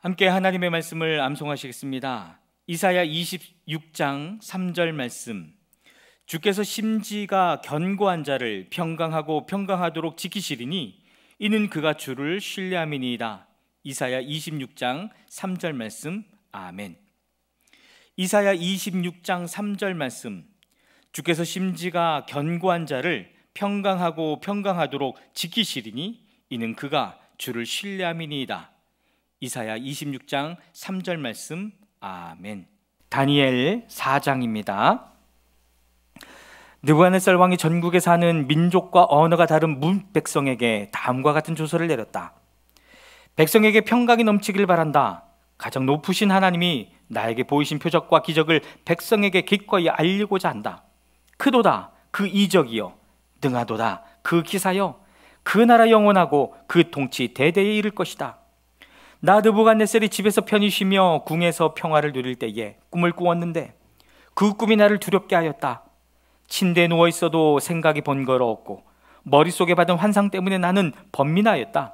함께 하나님의 말씀을 암송하시겠습니다. 이사야 26장 3절 말씀. 주께서 심지가 견고한 자를 평강하고 평강하도록 지키시리니 이는 그가 주를 신뢰함이니이다. 이사야 26장 3절 말씀. 아멘. 이사야 26장 3절 말씀. 주께서 심지가 견고한 자를 평강하고 평강하도록 지키시리니 이는 그가 주를 신뢰함이니이다. 이사야 26장 3절 말씀. 아멘. 다니엘 4장입니다. 느부갓네살 왕이 전국에 사는 민족과 언어가 다른 문백성에게 다음과 같은 조서를 내렸다. 백성에게 평강이 넘치길 바란다. 가장 높으신 하나님이 나에게 보이신 표적과 기적을 백성에게 기꺼이 알리고자 한다. 크도다 그 이적이요, 능하도다 그 기사여, 그 나라 영원하고 그 통치 대대에 이를 것이다. 나 느부갓네살이 집에서 편히 쉬며 궁에서 평화를 누릴 때에 꿈을 꾸었는데 그 꿈이 나를 두렵게 하였다. 침대에 누워 있어도 생각이 번거로웠고 머릿속에 받은 환상 때문에 나는 번민하였다.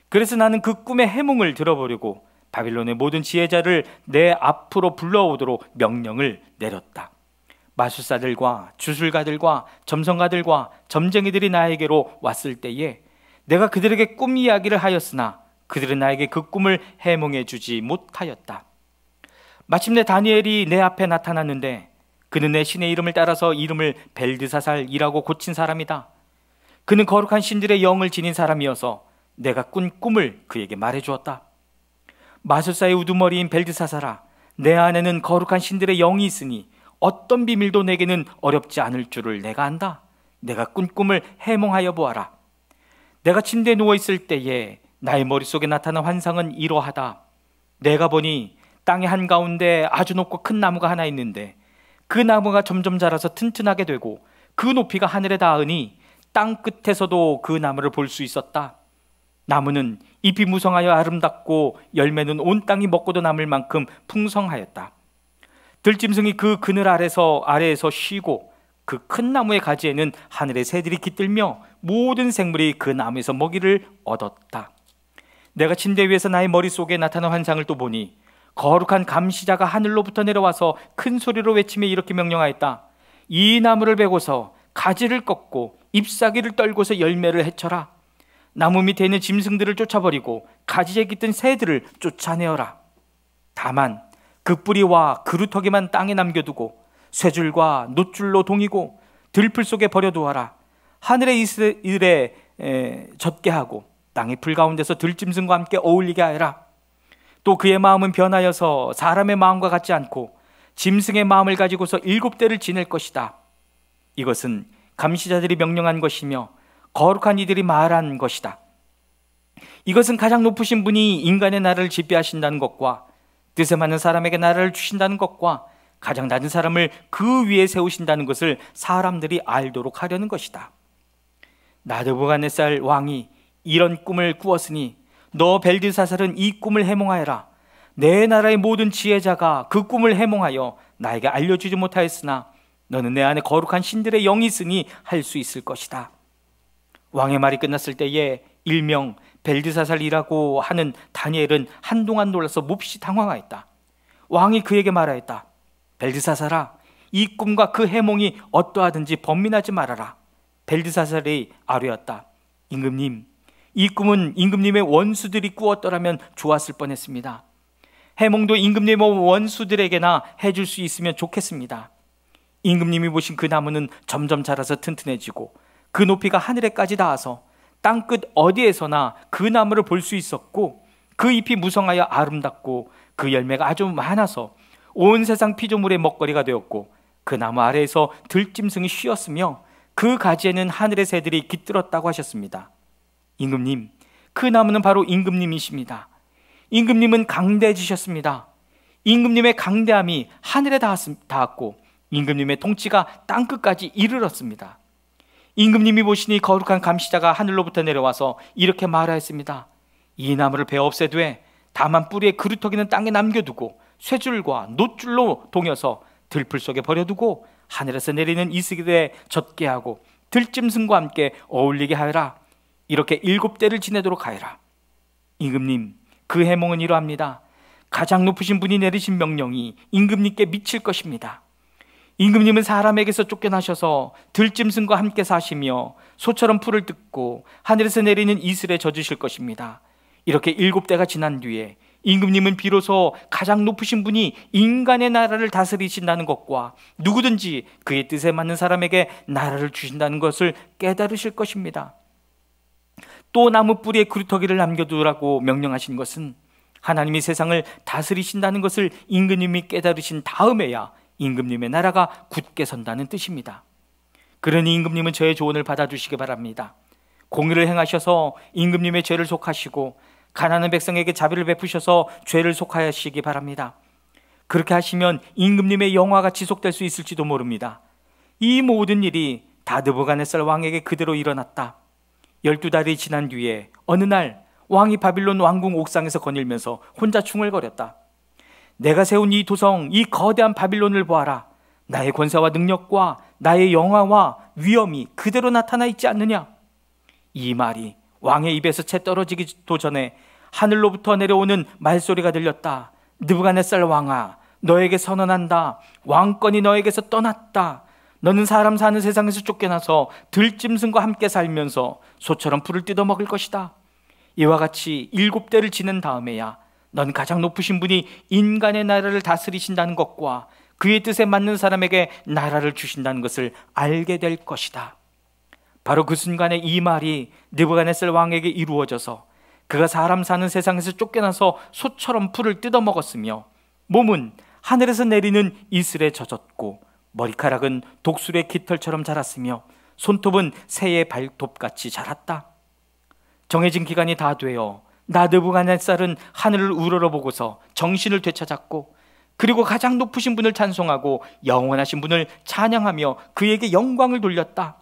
그래서 나는 그 꿈의 해몽을 들어보려고 바빌론의 모든 지혜자를 내 앞으로 불러오도록 명령을 내렸다. 마술사들과 주술가들과 점성가들과 점쟁이들이 나에게로 왔을 때에 내가 그들에게 꿈 이야기를 하였으나 그들은 나에게 그 꿈을 해몽해 주지 못하였다. 마침내 다니엘이 내 앞에 나타났는데 그는 내 신의 이름을 따라서 이름을 벨드사살이라고 고친 사람이다. 그는 거룩한 신들의 영을 지닌 사람이어서 내가 꾼 꿈을 그에게 말해주었다. 마술사의 우두머리인 벨드사살아, 내 안에는 거룩한 신들의 영이 있으니 어떤 비밀도 내게는 어렵지 않을 줄을 내가 안다. 내가 꾼 꿈을 해몽하여 보아라. 내가 침대에 누워있을 때에 나의 머릿속에 나타난 환상은 이러하다. 내가 보니 땅의 한가운데 아주 높고 큰 나무가 하나 있는데 그 나무가 점점 자라서 튼튼하게 되고 그 높이가 하늘에 닿으니 땅 끝에서도 그 나무를 볼 수 있었다. 나무는 잎이 무성하여 아름답고 열매는 온 땅이 먹고도 남을 만큼 풍성하였다. 들짐승이 그 그늘 아래에서 쉬고 그 큰 나무의 가지에는 하늘의 새들이 깃들며 모든 생물이 그 나무에서 먹이를 얻었다. 내가 침대 위에서 나의 머릿속에 나타난 환상을 또 보니 거룩한 감시자가 하늘로부터 내려와서 큰 소리로 외치며 이렇게 명령하였다. 이 나무를 베고서 가지를 꺾고 잎사귀를 떨고서 열매를 해쳐라. 나무 밑에 있는 짐승들을 쫓아버리고 가지에 깃든 새들을 쫓아내어라. 다만 그 뿌리와 그루터기만 땅에 남겨두고 쇠줄과 놋줄로 동이고 들풀 속에 버려두어라. 하늘의 이슬에 젖게 하고 땅의 풀 가운데서 들짐승과 함께 어울리게 하여라. 또 그의 마음은 변하여서 사람의 마음과 같지 않고 짐승의 마음을 가지고서 7대를 지낼 것이다. 이것은 감시자들이 명령한 것이며 거룩한 이들이 말한 것이다. 이것은 가장 높으신 분이 인간의 나라를 지배하신다는 것과 뜻에 맞는 사람에게 나라를 주신다는 것과 가장 낮은 사람을 그 위에 세우신다는 것을 사람들이 알도록 하려는 것이다. 느부갓네살 왕이 이런 꿈을 꾸었으니 너 벨드사살은 이 꿈을 해몽하여라. 내 나라의 모든 지혜자가 그 꿈을 해몽하여 나에게 알려주지 못하였으나 너는 내 안에 거룩한 신들의 영이 있으니 할 수 있을 것이다. 왕의 말이 끝났을 때에 일명 벨드사살이라고 하는 다니엘은 한동안 놀라서 몹시 당황하였다. 왕이 그에게 말하였다. 벨드사살아, 이 꿈과 그 해몽이 어떠하든지 번민하지 말아라. 벨드사살이 아뢰었다. 임금님, 이 꿈은 임금님의 원수들이 꾸었더라면 좋았을 뻔했습니다. 해몽도 임금님의 원수들에게나 해줄 수 있으면 좋겠습니다. 임금님이 보신 그 나무는 점점 자라서 튼튼해지고 그 높이가 하늘에까지 닿아서 땅끝 어디에서나 그 나무를 볼 수 있었고 그 잎이 무성하여 아름답고 그 열매가 아주 많아서 온 세상 피조물의 먹거리가 되었고 그 나무 아래에서 들짐승이 쉬었으며 그 가지에는 하늘의 새들이 깃들었다고 하셨습니다. 임금님, 그 나무는 바로 임금님이십니다. 임금님은 강대해지셨습니다. 임금님의 강대함이 하늘에 닿았고 임금님의 통치가 땅끝까지 이르렀습니다. 임금님이 보시니 거룩한 감시자가 하늘로부터 내려와서 이렇게 말하였습니다. 이 나무를 베어 없애되 다만 뿌리의 그루터기는 땅에 남겨두고 쇠줄과 놋줄로 동여서 들풀 속에 버려두고 하늘에서 내리는 이슬에 젖게 하고 들짐승과 함께 어울리게 하여라. 이렇게 7대를 지내도록 하여라. 임금님, 그 해몽은 이러합니다. 가장 높으신 분이 내리신 명령이 임금님께 미칠 것입니다. 임금님은 사람에게서 쫓겨나셔서 들짐승과 함께 사시며 소처럼 풀을 뜯고 하늘에서 내리는 이슬에 젖으실 것입니다. 이렇게 7대가 지난 뒤에 임금님은 비로소 가장 높으신 분이 인간의 나라를 다스리신다는 것과 누구든지 그의 뜻에 맞는 사람에게 나라를 주신다는 것을 깨달으실 것입니다. 또 나무 뿌리에 구루터기를 남겨두라고 명령하신 것은 하나님이 세상을 다스리신다는 것을 임금님이 깨달으신 다음에야 임금님의 나라가 굳게 선다는 뜻입니다. 그러니 임금님은 저의 조언을 받아주시기 바랍니다. 공의를 행하셔서 임금님의 죄를 속하시고 가난한 백성에게 자비를 베푸셔서 죄를 속하시기 바랍니다. 그렇게 하시면 임금님의 영화가 지속될 수 있을지도 모릅니다. 이 모든 일이 다 느부갓네살 왕에게 그대로 일어났다. 12달이 지난 뒤에 어느 날 왕이 바빌론 왕궁 옥상에서 거닐면서 혼자 중얼거렸다. 내가 세운 이 도성, 이 거대한 바빌론을 보아라. 나의 권세와 능력과 나의 영화와 위엄이 그대로 나타나 있지 않느냐? 이 말이 왕의 입에서 채 떨어지기도 전에 하늘로부터 내려오는 말소리가 들렸다. 느부갓네살 왕아, 너에게 선언한다. 왕권이 너에게서 떠났다. 너는 사람 사는 세상에서 쫓겨나서 들짐승과 함께 살면서 소처럼 풀을 뜯어먹을 것이다. 이와 같이 7대를 지낸 다음에야 넌 가장 높으신 분이 인간의 나라를 다스리신다는 것과 그의 뜻에 맞는 사람에게 나라를 주신다는 것을 알게 될 것이다. 바로 그 순간에 이 말이 느부갓네살 왕에게 이루어져서 그가 사람 사는 세상에서 쫓겨나서 소처럼 풀을 뜯어먹었으며 몸은 하늘에서 내리는 이슬에 젖었고 머리카락은 독수리의 깃털처럼 자랐으며 손톱은 새의 발톱같이 자랐다. 정해진 기간이 다 되어 나 느부갓네살은 하늘을 우러러보고서 정신을 되찾았고 그리고 가장 높으신 분을 찬송하고 영원하신 분을 찬양하며 그에게 영광을 돌렸다.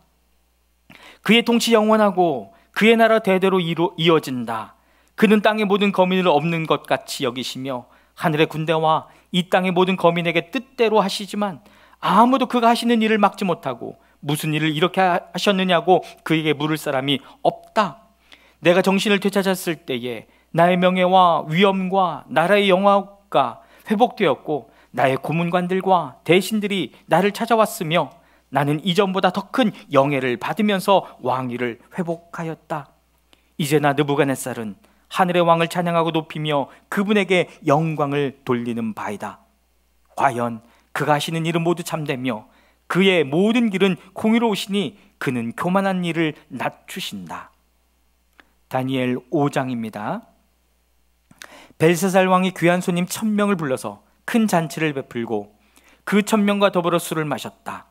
그의 통치 영원하고 그의 나라 대대로 이어진다. 그는 땅의 모든 거민을 없는 것 같이 여기시며 하늘의 군대와 이 땅의 모든 거민에게 뜻대로 하시지만 아무도 그가 하시는 일을 막지 못하고 무슨 일을 이렇게 하셨느냐고 그에게 물을 사람이 없다. 내가 정신을 되찾았을 때에 나의 명예와 위엄과 나라의 영화가 회복되었고 나의 고문관들과 대신들이 나를 찾아왔으며 나는 이전보다 더 큰 영예를 받으면서 왕위를 회복하였다. 이제 나 느부갓네살은 하늘의 왕을 찬양하고 높이며 그분에게 영광을 돌리는 바이다. 과연 그가 하시는 일은 모두 참되며 그의 모든 길은 공의로우시니 그는 교만한 일을 낮추신다. 다니엘 5장입니다. 벨사살 왕이 귀한 손님 1000명을 불러서 큰 잔치를 베풀고 그 1000명과 더불어 술을 마셨다.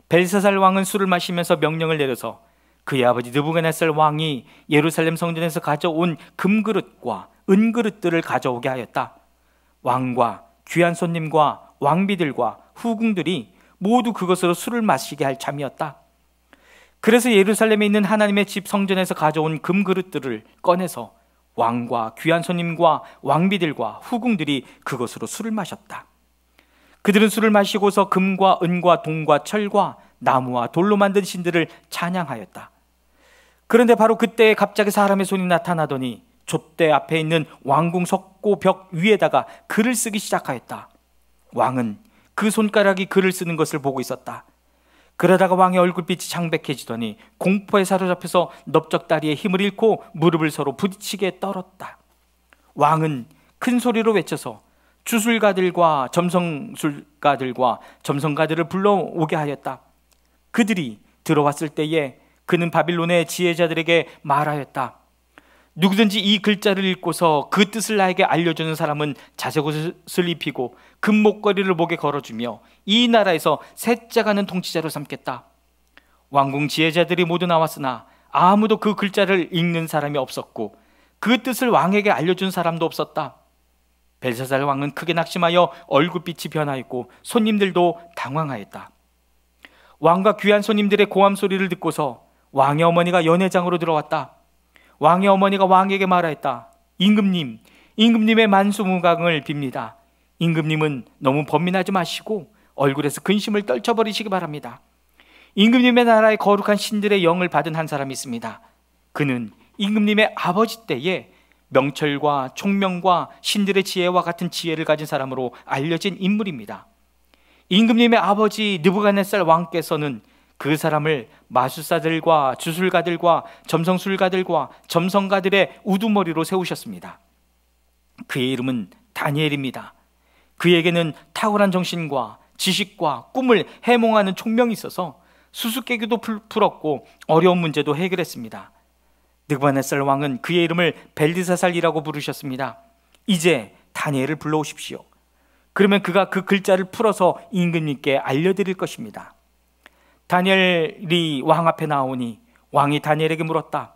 벨사살 왕은 술을 마시면서 명령을 내려서 그의 아버지 느부갓네살 왕이 예루살렘 성전에서 가져온 금그릇과 은그릇들을 가져오게 하였다. 왕과 귀한 손님과 왕비들과 후궁들이 모두 그것으로 술을 마시게 할 참이었다. 그래서 예루살렘에 있는 하나님의 집 성전에서 가져온 금그릇들을 꺼내서 왕과 귀한 손님과 왕비들과 후궁들이 그것으로 술을 마셨다. 그들은 술을 마시고서 금과 은과 동과 철과 나무와 돌로 만든 신들을 찬양하였다. 그런데 바로 그때 갑자기 사람의 손이 나타나더니 촛대 앞에 있는 왕궁 석고 벽 위에다가 글을 쓰기 시작하였다. 왕은 그 손가락이 글을 쓰는 것을 보고 있었다. 그러다가 왕의 얼굴빛이 창백해지더니 공포에 사로잡혀서 넓적다리에 힘을 잃고 무릎을 서로 부딪히게 떨었다. 왕은 큰 소리로 외쳐서 주술가들과 점성술가들과 점성가들을 불러오게 하였다. 그들이 들어왔을 때에 그는 바빌론의 지혜자들에게 말하였다. 누구든지 이 글자를 읽고서 그 뜻을 나에게 알려주는 사람은 자색옷을 입히고 금목걸이를 목에 걸어주며 이 나라에서 셋째가는 통치자로 삼겠다. 왕궁 지혜자들이 모두 나왔으나 아무도 그 글자를 읽는 사람이 없었고 그 뜻을 왕에게 알려준 사람도 없었다. 벨사살 왕은 크게 낙심하여 얼굴빛이 변하였고 손님들도 당황하였다. 왕과 귀한 손님들의 고함 소리를 듣고서 왕의 어머니가 연회장으로 들어왔다. 왕의 어머니가 왕에게 말하였다. 임금님의 만수무강을 빕니다. 임금님은 너무 번민하지 마시고 얼굴에서 근심을 떨쳐버리시기 바랍니다. 임금님의 나라의 거룩한 신들의 영을 받은 한 사람이 있습니다. 그는 임금님의 아버지 때에 명철과 총명과 신들의 지혜와 같은 지혜를 가진 사람으로 알려진 인물입니다. 임금님의 아버지 느부갓네살 왕께서는 그 사람을 마술사들과 주술가들과 점성술가들과 점성가들의 우두머리로 세우셨습니다. 그의 이름은 다니엘입니다. 그에게는 탁월한 정신과 지식과 꿈을 해몽하는 총명이 있어서 수수께끼도 풀었고 어려운 문제도 해결했습니다. 느부갓네살 왕은 그의 이름을 벨드사살이라고 부르셨습니다. 이제 다니엘을 불러오십시오. 그러면 그가 그 글자를 풀어서 임금님께 알려드릴 것입니다. 다니엘이 왕 앞에 나오니 왕이 다니엘에게 물었다.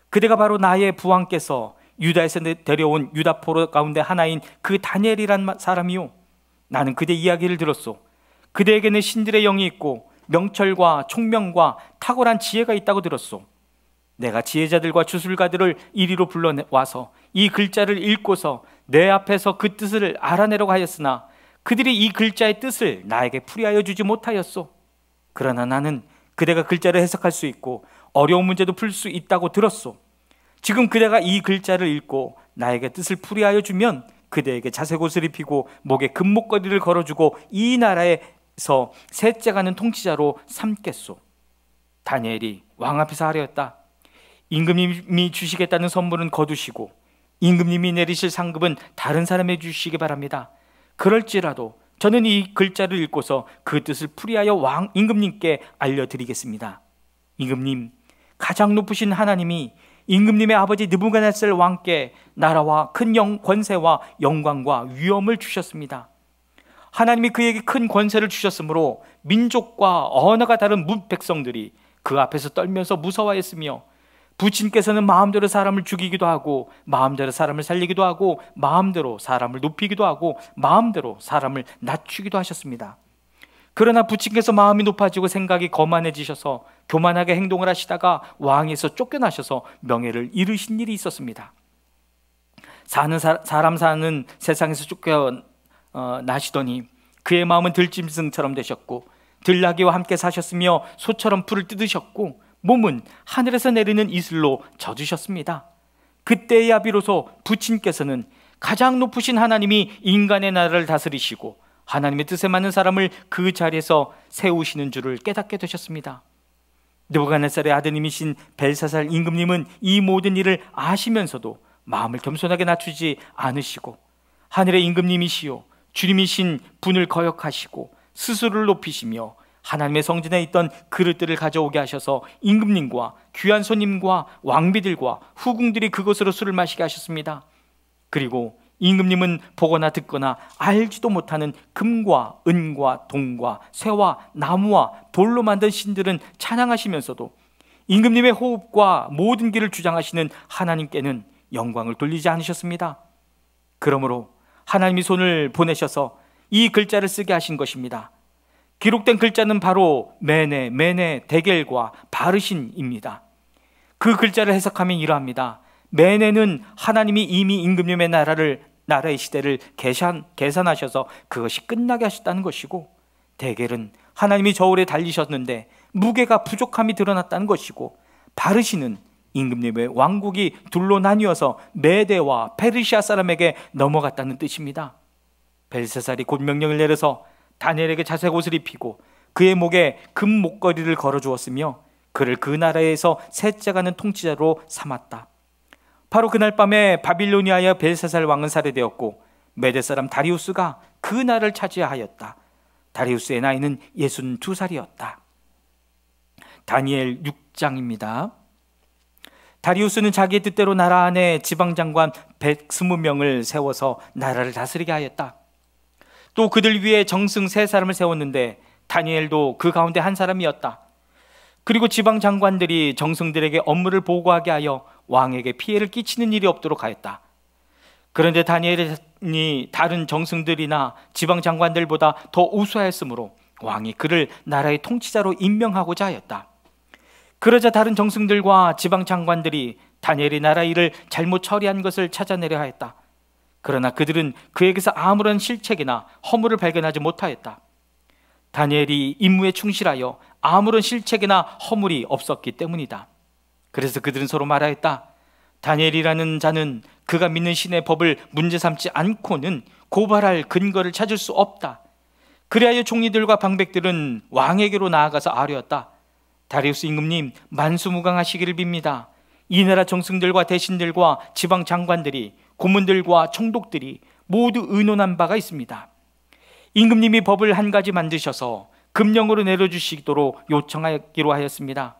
그대가 바로 나의 부왕께서 유다에서 데려온 유다 포로 가운데 하나인 그 다니엘이란 사람이요. 나는 그대 이야기를 들었소. 그대에게는 신들의 영이 있고 명철과 총명과 탁월한 지혜가 있다고 들었소. 내가 지혜자들과 주술가들을 이리로 불러와서 이 글자를 읽고서 내 앞에서 그 뜻을 알아내려고 하였으나 그들이 이 글자의 뜻을 나에게 풀이하여 주지 못하였소. 그러나 나는 그대가 글자를 해석할 수 있고 어려운 문제도 풀 수 있다고 들었소. 지금 그대가 이 글자를 읽고 나에게 뜻을 풀이하여 주면 그대에게 자색 옷을 입히고 목에 금목걸이를 걸어주고 이 나라에서 셋째 가는 통치자로 삼겠소. 다니엘이 왕 앞에서 하려였다. 임금님이 주시겠다는 선물은 거두시고 임금님이 내리실 상급은 다른 사람에게 주시기 바랍니다. 그럴지라도 저는 이 글자를 읽고서 그 뜻을 풀이하여 왕 임금님께 알려드리겠습니다. 임금님, 가장 높으신 하나님이 임금님의 아버지 느부갓네살 왕께 나라와 큰 권세와 영광과 위엄을 주셨습니다. 하나님이 그에게 큰 권세를 주셨으므로 민족과 언어가 다른 백성들이 그 앞에서 떨면서 무서워했으며 부친께서는 마음대로 사람을 죽이기도 하고 마음대로 사람을 살리기도 하고 마음대로 사람을 높이기도 하고 마음대로 사람을 낮추기도 하셨습니다. 그러나 부친께서 마음이 높아지고 생각이 거만해지셔서 교만하게 행동을 하시다가 왕에서 쫓겨나셔서 명예를 잃으신 일이 있었습니다. 사람 사는 세상에서 쫓겨나시더니 그의 마음은 들짐승처럼 되셨고 들나귀와 함께 사셨으며 소처럼 풀을 뜯으셨고 몸은 하늘에서 내리는 이슬로 젖으셨습니다. 그때야 비로소 부친께서는 가장 높으신 하나님이 인간의 나라를 다스리시고 하나님의 뜻에 맞는 사람을 그 자리에서 세우시는 줄을 깨닫게 되셨습니다. 느부갓네살의 아드님이신 벨사살 임금님은 이 모든 일을 아시면서도 마음을 겸손하게 낮추지 않으시고 하늘의 임금님이시요 주님이신 분을 거역하시고 스스로를 높이시며 하나님의 성전에 있던 그릇들을 가져오게 하셔서 임금님과 귀한 손님과 왕비들과 후궁들이 그곳으로 술을 마시게 하셨습니다. 그리고 임금님은 보거나 듣거나 알지도 못하는 금과 은과 동과 쇠와 나무와 돌로 만든 신들은 찬양하시면서도 임금님의 호흡과 모든 길을 주장하시는 하나님께는 영광을 돌리지 않으셨습니다. 그러므로 하나님이 손을 보내셔서 이 글자를 쓰게 하신 것입니다. 기록된 글자는 바로 메네, 데겔과 바르신입니다. 그 글자를 해석하면 이러합니다. 메네는 하나님이 이미 임금님의 나라의 시대를 계산하셔서 그것이 끝나게 하셨다는 것이고, 데겔은 하나님이 저울에 달리셨는데 무게가 부족함이 드러났다는 것이고, 바르신은 임금님의 왕국이 둘로 나뉘어서 메대와 페르시아 사람에게 넘어갔다는 뜻입니다. 벨사살이 곧 명령을 내려서 다니엘에게 자색 옷을 입히고 그의 목에 금 목걸이를 걸어주었으며 그를 그 나라에서 셋째 가는 통치자로 삼았다. 바로 그날 밤에 바빌로니아의 벨사살 왕은 살해되었고 메대 사람 다리우스가 그 나라를 차지하였다. 다리우스의 나이는 62살이었다. 다니엘 6장입니다. 다리우스는 자기의 뜻대로 나라 안에 지방장관 120명을 세워서 나라를 다스리게 하였다. 또 그들 위에 정승 3사람을 세웠는데 다니엘도 그 가운데 한 사람이었다. 그리고 지방장관들이 정승들에게 업무를 보고하게 하여 왕에게 피해를 끼치는 일이 없도록 하였다. 그런데 다니엘이 다른 정승들이나 지방장관들보다 더 우수하였으므로 왕이 그를 나라의 통치자로 임명하고자 하였다. 그러자 다른 정승들과 지방장관들이 다니엘이 나라 일을 잘못 처리한 것을 찾아내려 하였다. 그러나 그들은 그에게서 아무런 실책이나 허물을 발견하지 못하였다. 다니엘이 임무에 충실하여 아무런 실책이나 허물이 없었기 때문이다. 그래서 그들은 서로 말하였다. 다니엘이라는 자는 그가 믿는 신의 법을 문제 삼지 않고는 고발할 근거를 찾을 수 없다. 그리하여 총리들과 방백들은 왕에게로 나아가서 아뢰었다. 다리우스 임금님, 만수무강하시기를 빕니다. 이 나라 정승들과 대신들과 지방 장관들이, 고문들과 총독들이 모두 의논한 바가 있습니다. 임금님이 법을 한 가지 만드셔서 금령으로 내려주시도록 요청하기로 하였습니다.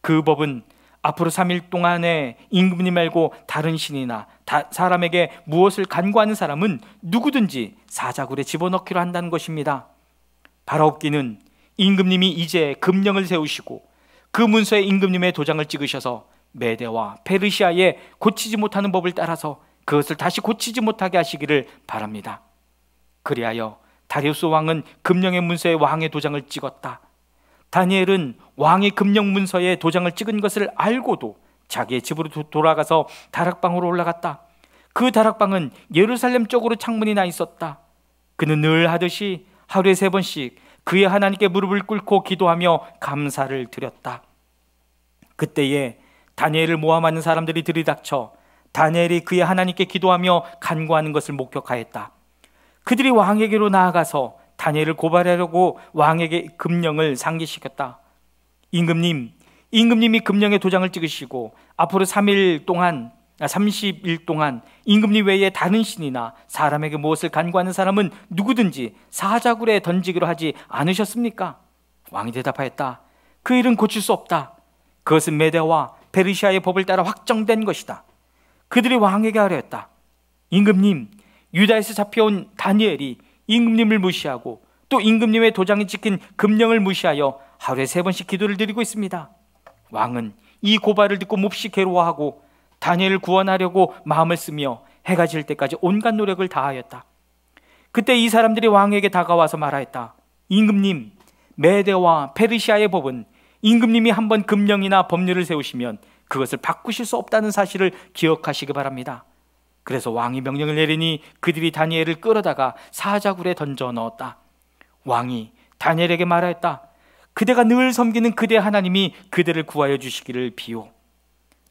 그 법은 앞으로 3일 동안에 임금님 말고 다른 신이나 사람에게 무엇을 간구하는 사람은 누구든지 사자굴에 집어넣기로 한다는 것입니다. 바라옵기는 임금님이 이제 금령을 세우시고 그 문서에 임금님의 도장을 찍으셔서 메대와 페르시아에 고치지 못하는 법을 따라서 그것을 다시 고치지 못하게 하시기를 바랍니다. 그리하여 다리우스 왕은 금령의 문서에 왕의 도장을 찍었다. 다니엘은 왕이 금령 문서에 도장을 찍은 것을 알고도 자기의 집으로 돌아가서 다락방으로 올라갔다. 그 다락방은 예루살렘 쪽으로 창문이 나 있었다. 그는 늘 하듯이 하루에 3번씩 그의 하나님께 무릎을 꿇고 기도하며 감사를 드렸다. 그때에 다니엘을 모함하는 사람들이 들이닥쳐 다니엘이 그의 하나님께 기도하며 간구하는 것을 목격하였다. 그들이 왕에게로 나아가서 다니엘을 고발하려고 왕에게 금령을 상기시켰다. 임금님이 금령의 도장을 찍으시고 앞으로 30일 동안 임금님 외에 다른 신이나 사람에게 무엇을 간구하는 사람은 누구든지 사자굴에 던지기로 하지 않으셨습니까? 왕이 대답하였다. 그 일은 고칠 수 없다. 그것은 메대와 페르시아의 법을 따라 확정된 것이다. 그들이 왕에게 아뢰었다. 임금님, 유다에서 잡혀온 다니엘이 임금님을 무시하고 또 임금님의 도장이 찍힌 금령을 무시하여 하루에 3번씩 기도를 드리고 있습니다. 왕은 이 고발을 듣고 몹시 괴로워하고 다니엘을 구원하려고 마음을 쓰며 해가 질 때까지 온갖 노력을 다하였다. 그때 이 사람들이 왕에게 다가와서 말하였다. 임금님, 메대와 페르시아의 법은 임금님이 한번 금령이나 법률을 세우시면 그것을 바꾸실 수 없다는 사실을 기억하시기 바랍니다. 그래서 왕이 명령을 내리니 그들이 다니엘을 끌어다가 사자굴에 던져 넣었다. 왕이 다니엘에게 말하였다. 그대가 늘 섬기는 그대 하나님이 그대를 구하여 주시기를 비오.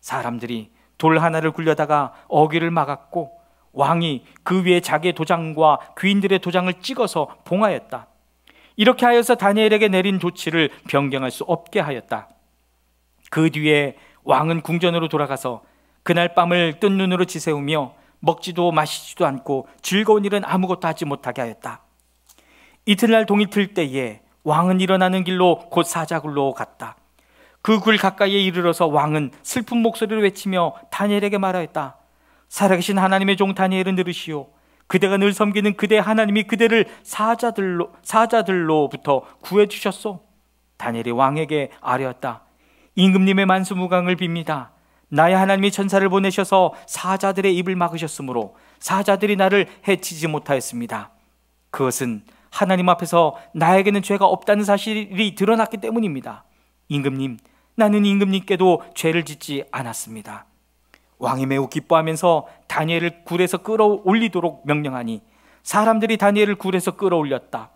사람들이 돌 하나를 굴려다가 어귀를 막았고 왕이 그 위에 자기의 도장과 귀인들의 도장을 찍어서 봉하였다. 이렇게 하여서 다니엘에게 내린 조치를 변경할 수 없게 하였다. 그 뒤에 왕은 궁전으로 돌아가서 그날 밤을 뜬 눈으로 지새우며 먹지도 마시지도 않고 즐거운 일은 아무것도 하지 못하게 하였다. 이튿날 동이 틀 때에 왕은 일어나는 길로 곧 사자굴로 갔다. 그 굴 가까이에 이르러서 왕은 슬픈 목소리로 외치며 다니엘에게 말하였다. 살아계신 하나님의 종 다니엘은 들으시오. 그대가 늘 섬기는 그대 하나님이 그대를 사자들로부터 구해주셨소. 다니엘이 왕에게 아뢰었다. 임금님의 만수무강을 빕니다. 나의 하나님이 천사를 보내셔서 사자들의 입을 막으셨으므로 사자들이 나를 해치지 못하였습니다. 그것은 하나님 앞에서 나에게는 죄가 없다는 사실이 드러났기 때문입니다. 임금님, 나는 임금님께도 죄를 짓지 않았습니다. 왕이 매우 기뻐하면서 다니엘을 굴에서 끌어올리도록 명령하니 사람들이 다니엘을 굴에서 끌어올렸다.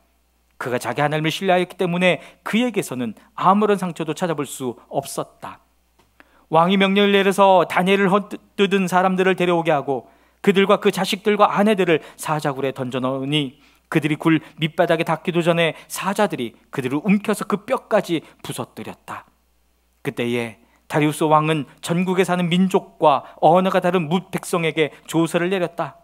그가 자기 하나님을 신뢰하였기 때문에 그에게서는 아무런 상처도 찾아볼 수 없었다. 왕이 명령을 내려서 다니엘을 헛뜯은 사람들을 데려오게 하고 그들과 그 자식들과 아내들을 사자굴에 던져 넣으니 그들이 굴 밑바닥에 닿기도 전에 사자들이 그들을 움켜서 그 뼈까지 부서뜨렸다. 그때에 다리우스 왕은 전국에 사는 민족과 언어가 다른 뭇 백성에게 조서를 내렸다.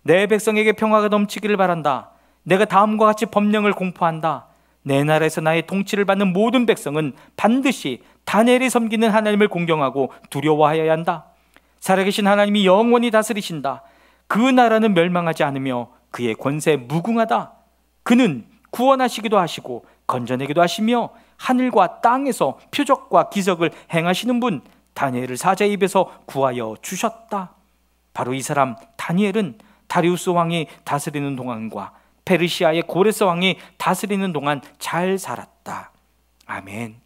내 백성에게 평화가 넘치기를 바란다. 내가 다음과 같이 법령을 공포한다. 내 나라에서 나의 통치를 받는 모든 백성은 반드시 다니엘이 섬기는 하나님을 공경하고 두려워하여야 한다. 살아계신 하나님이 영원히 다스리신다. 그 나라는 멸망하지 않으며 그의 권세에 무궁하다. 그는 구원하시기도 하시고 건져내기도 하시며 하늘과 땅에서 표적과 기적을 행하시는 분, 다니엘을 사자의 입에서 구하여 주셨다. 바로 이 사람 다니엘은 다리우스 왕이 다스리는 동안과 페르시아의 고레스 왕이 다스리는 동안 잘 살았다. 아멘.